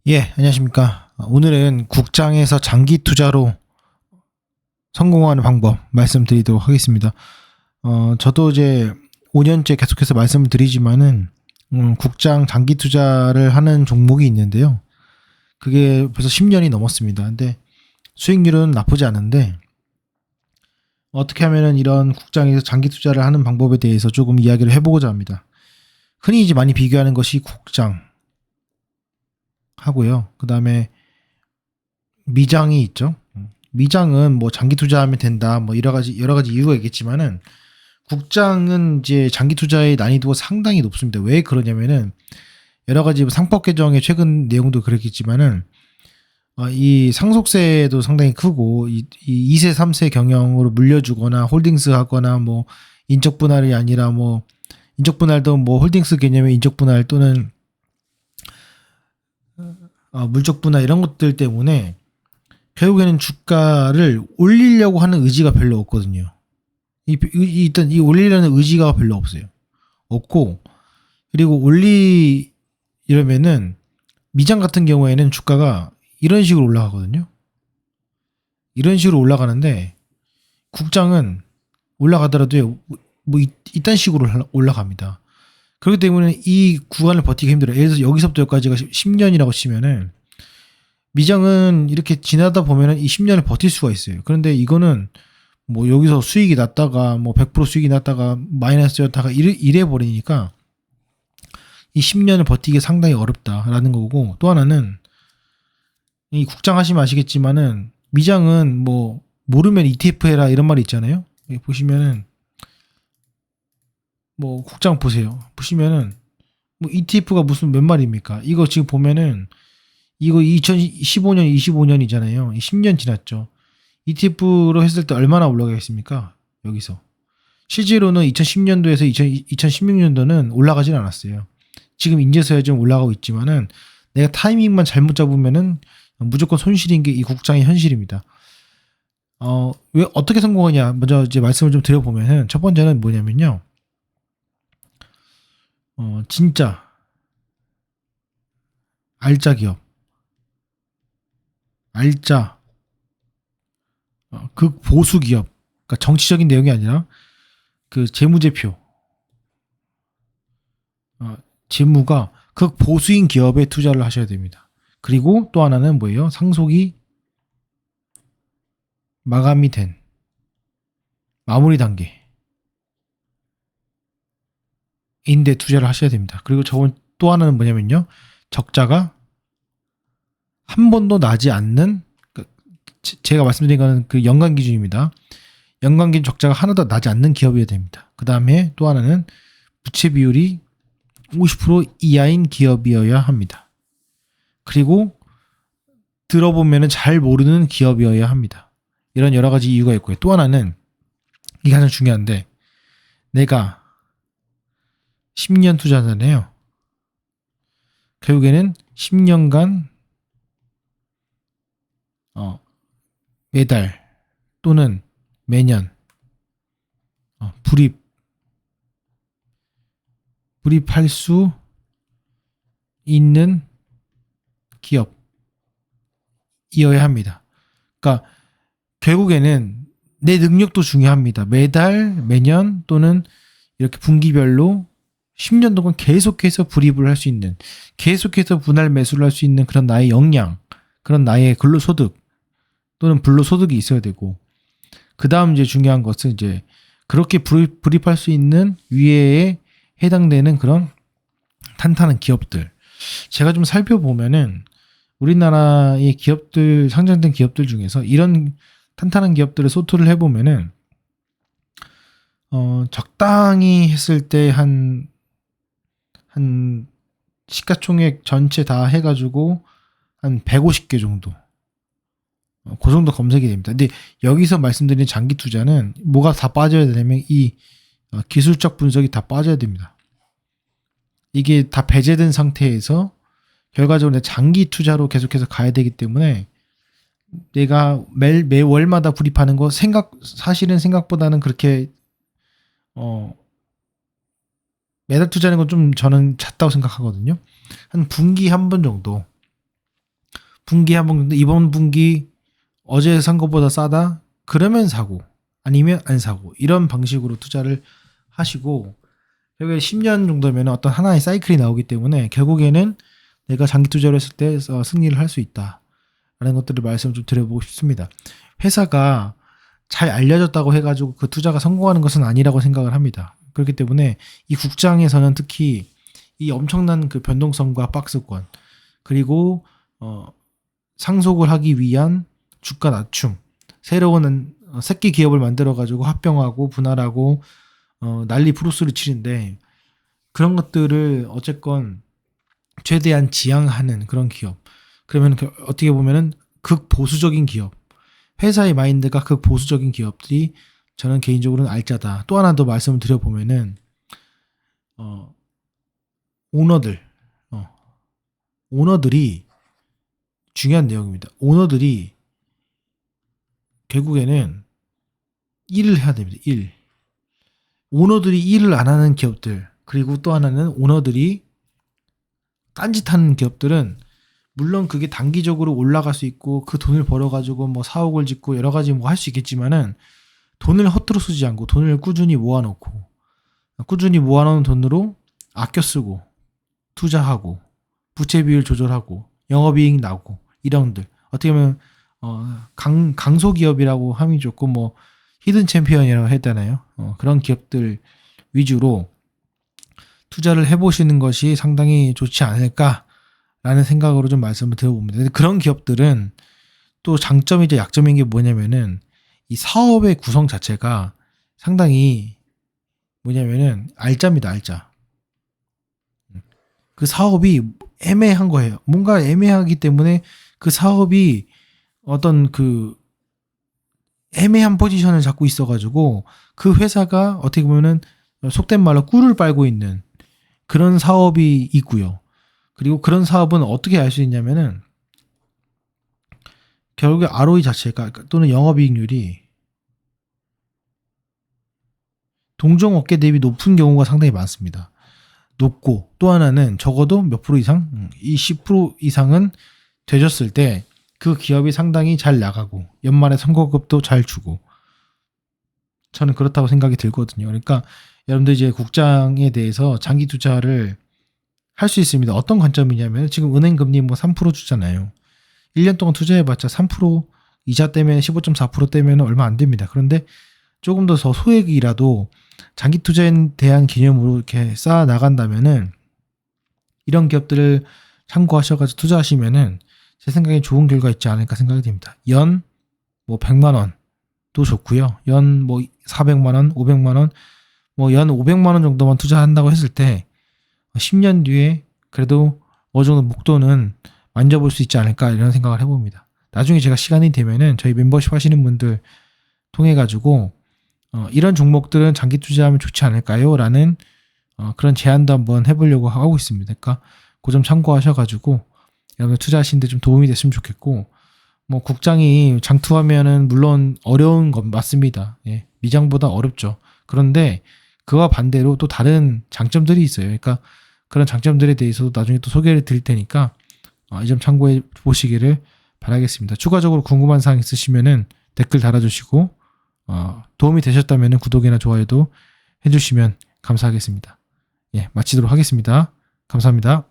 예, 안녕하십니까. 오늘은 국장에서 장기 투자로 성공하는 방법 말씀드리도록 하겠습니다. 저도 이제 5년째 계속해서 말씀을 드리지만은, 국장 장기 투자를 하는 종목이 있는데요. 그게 벌써 10년이 넘었습니다. 근데 수익률은 나쁘지 않은데, 어떻게 하면은 이런 국장에서 장기 투자를 하는 방법에 대해서 조금 이야기를 해보고자 합니다. 흔히 이제 많이 비교하는 것이 국장 하고요. 그 다음에 미장이 있죠. 미장은 뭐 장기 투자하면 된다, 뭐 여러 가지 이유가 있겠지만은 국장은 이제 장기 투자의 난이도가 상당히 높습니다. 왜 그러냐면은 여러 가지 상법 개정의 최근 내용도 그렇겠지만은 이 상속세도 상당히 크고 이 2세, 3세 경영으로 물려주거나 홀딩스 하거나 뭐 인적 분할이 아니라 뭐 인적 분할도 뭐 홀딩스 개념의 인적 분할 또는 물적 분할 이런 것들 때문에 결국에는 주가를 올리려고 하는 의지가 별로 없거든요. 일단 이 올리려는 의지가 별로 없어요. 없고, 그리고 이러면은 미장 같은 경우에는 주가가 이런 식으로 올라가거든요. 이런 식으로 올라가는데 국장은 올라가더라도 뭐 이딴 식으로 올라갑니다. 그렇기 때문에 이 구간을 버티기 힘들어요. 예를 들어서 여기서부터 여기까지가 10년이라고 치면은 미장은 이렇게 지나다 보면은 이 10년을 버틸 수가 있어요. 그런데 이거는 뭐 여기서 수익이 났다가 뭐 100% 수익이 났다가 마이너스였다가 이래 버리니까 이 10년을 버티기 상당히 어렵다라는 거고, 또 하나는 이 국장 하시면 아시겠지만은 미장은 뭐 모르면 ETF 해라 이런 말이 있잖아요. 여기 보시면은 뭐 국장 보세요. 보시면은 뭐 ETF가 무슨 몇 말입니까? 이거 지금 보면은 이거 2015년, 25년이잖아요. 10년 지났죠. ETF로 했을 때 얼마나 올라가겠습니까? 여기서. 실제로는 2010년도에서 2016년도는 올라가진 않았어요. 지금 인제서야 좀 올라가고 있지만은 내가 타이밍만 잘못 잡으면은 무조건 손실인 게 이 국장의 현실입니다. 왜 어떻게 성공하냐? 먼저 이제 말씀을 좀 드려보면은 첫 번째는 뭐냐면요. 진짜 알짜 기업, 알짜 극보수 기업. 그러니까 정치적인 내용이 아니라 그 재무제표, 재무가 극보수인 기업에 투자를 하셔야 됩니다. 그리고 또 하나는 뭐예요? 상속이 마감이 된 마무리 단계인데 투자를 하셔야 됩니다. 그리고 저건 또 하나는 뭐냐면요. 적자가 한 번도 나지 않는, 제가 말씀드린 거는 그 연간 기준입니다. 연간 기준 적자가 하나도 나지 않는 기업이어야 됩니다. 그 다음에 또 하나는 부채 비율이 50% 이하인 기업이어야 합니다. 그리고 들어보면 잘 모르는 기업이어야 합니다. 이런 여러 가지 이유가 있고요. 또 하나는 이게 가장 중요한데, 내가 10년 투자잖아요. 결국에는 10년간 매달 또는 매년 불입할 수 있는 기업이어야 합니다. 그러니까 결국에는 내 능력도 중요합니다. 매달, 매년 또는 이렇게 분기별로 10년 동안 계속해서 불입을 할 수 있는, 계속해서 분할 매수를 할 수 있는 그런 나의 역량, 그런 나의 근로소득 또는 불로소득이 있어야 되고, 그 다음 이제 중요한 것은 이제 그렇게 불입할 수 있는 위에에 해당되는 그런 탄탄한 기업들. 제가 좀 살펴보면은 우리나라의 기업들, 상장된 기업들 중에서 이런 탄탄한 기업들을 소투를 해보면은 적당히 했을 때 한 시가총액 전체 다 해가지고 한 150개 정도, 그 정도 검색이 됩니다. 근데 여기서 말씀드린 장기 투자는 뭐가 다 빠져야 되냐면 이 기술적 분석이 다 빠져야 됩니다. 이게 다 배제된 상태에서 결과적으로 장기 투자로 계속해서 가야 되기 때문에 내가 매월마다 불입하는 거 사실은 생각보다는 그렇게 매달 투자하는 건 좀 저는 잦다고 생각하거든요. 한 분기 한 번 정도 분기 한 번 정도 이번 분기 어제 산 것보다 싸다? 그러면 사고 아니면 안 사고 이런 방식으로 투자를 하시고 결국에 10년 정도면 어떤 하나의 사이클이 나오기 때문에 결국에는 내가 장기 투자를 했을 때 승리를 할 수 있다라는 것들을 말씀을 좀 드려보고 싶습니다. 회사가 잘 알려졌다고 해가지고 그 투자가 성공하는 것은 아니라고 생각을 합니다. 그렇기 때문에 이 국장에서는 특히 이 엄청난 그 변동성과 박스권 그리고 상속을 하기 위한 주가 낮춤, 새로운 새끼 기업을 만들어가지고 합병하고 분할하고 난리 프로스를 치는데 그런 것들을 어쨌건 최대한 지양하는 그런 기업. 그러면 어떻게 보면은 극보수적인 기업, 회사의 마인드가 극보수적인 기업들이 저는 개인적으로는 알짜다. 또 하나 더 말씀을 드려보면은 오너들이 중요한 내용입니다. 오너들이 결국에는 일을 해야 됩니다. 오너들이 일을 안 하는 기업들, 그리고 또 하나는 오너들이 딴짓하는 기업들은 물론 그게 단기적으로 올라갈 수 있고 그 돈을 벌어가지고 뭐 사옥을 짓고 여러 가지 뭐 할 수 있겠지만은 돈을 허투루 쓰지 않고 돈을 꾸준히 모아놓고 꾸준히 모아놓은 돈으로 아껴 쓰고 투자하고 부채 비율 조절하고 영업이익 나오고 이런들 어떻게 보면 강소기업이라고 함이 좋고 뭐 히든 챔피언이라고 했잖아요. 그런 기업들 위주로 투자를 해보시는 것이 상당히 좋지 않을까라는 생각으로 좀 말씀을 드려봅니다. 근데 그런 기업들은 또 장점이자 약점인 게 뭐냐면은 이 사업의 구성 자체가 상당히 뭐냐면은 알짜입니다. 알짜. 그 사업이 애매한 거예요. 뭔가 애매하기 때문에 그 사업이 어떤 그 애매한 포지션을 잡고 있어가지고 그 회사가 어떻게 보면은 속된 말로 꿀을 빨고 있는 그런 사업이 있고요. 그리고 그런 사업은 어떻게 알 수 있냐면은 결국에 ROE 자체가 또는 영업이익률이 동종업계 대비 높은 경우가 상당히 많습니다. 높고 또 하나는 적어도 몇 프로 이상? 이 10% 이상은 되졌을 때 그 기업이 상당히 잘 나가고 연말에 선거급도 잘 주고 저는 그렇다고 생각이 들거든요. 그러니까 여러분들 이제 국장에 대해서 장기 투자를 할 수 있습니다. 어떤 관점이냐면 지금 은행 금리 뭐 3% 주잖아요. 1년 동안 투자해봤자 3% 이자 때문에 15.4% 때문에 얼마 안 됩니다. 그런데 조금 더 소액이라도 장기 투자에 대한 개념으로 이렇게 쌓아 나간다면은 이런 기업들을 참고하셔가지고 투자하시면은 제 생각에 좋은 결과 있지 않을까 생각이 됩니다. 연 뭐 100만 원도 좋고요. 연 뭐 400만 원, 500만 원, 뭐 연 500만 원 정도만 투자한다고 했을 때 10년 뒤에 그래도 어느 정도 목돈은 만져볼 수 있지 않을까 이런 생각을 해봅니다. 나중에 제가 시간이 되면은 저희 멤버십 하시는 분들 통해 가지고 이런 종목들은 장기 투자하면 좋지 않을까요? 라는 그런 제안도 한번 해보려고 하고 있습니다. 그러니까 그 점 참고하셔가지고 여러분 투자하시는데 좀 도움이 됐으면 좋겠고 뭐 국장이 장투하면은 물론 어려운 건 맞습니다. 예, 미장보다 어렵죠. 그런데 그와 반대로 또 다른 장점들이 있어요. 그러니까 그런 장점들에 대해서도 나중에 또 소개를 드릴 테니까 이 점 참고해 보시기를 바라겠습니다. 추가적으로 궁금한 사항 있으시면은 댓글 달아주시고 도움이 되셨다면 구독이나 좋아요도 해주시면 감사하겠습니다. 예, 마치도록 하겠습니다. 감사합니다.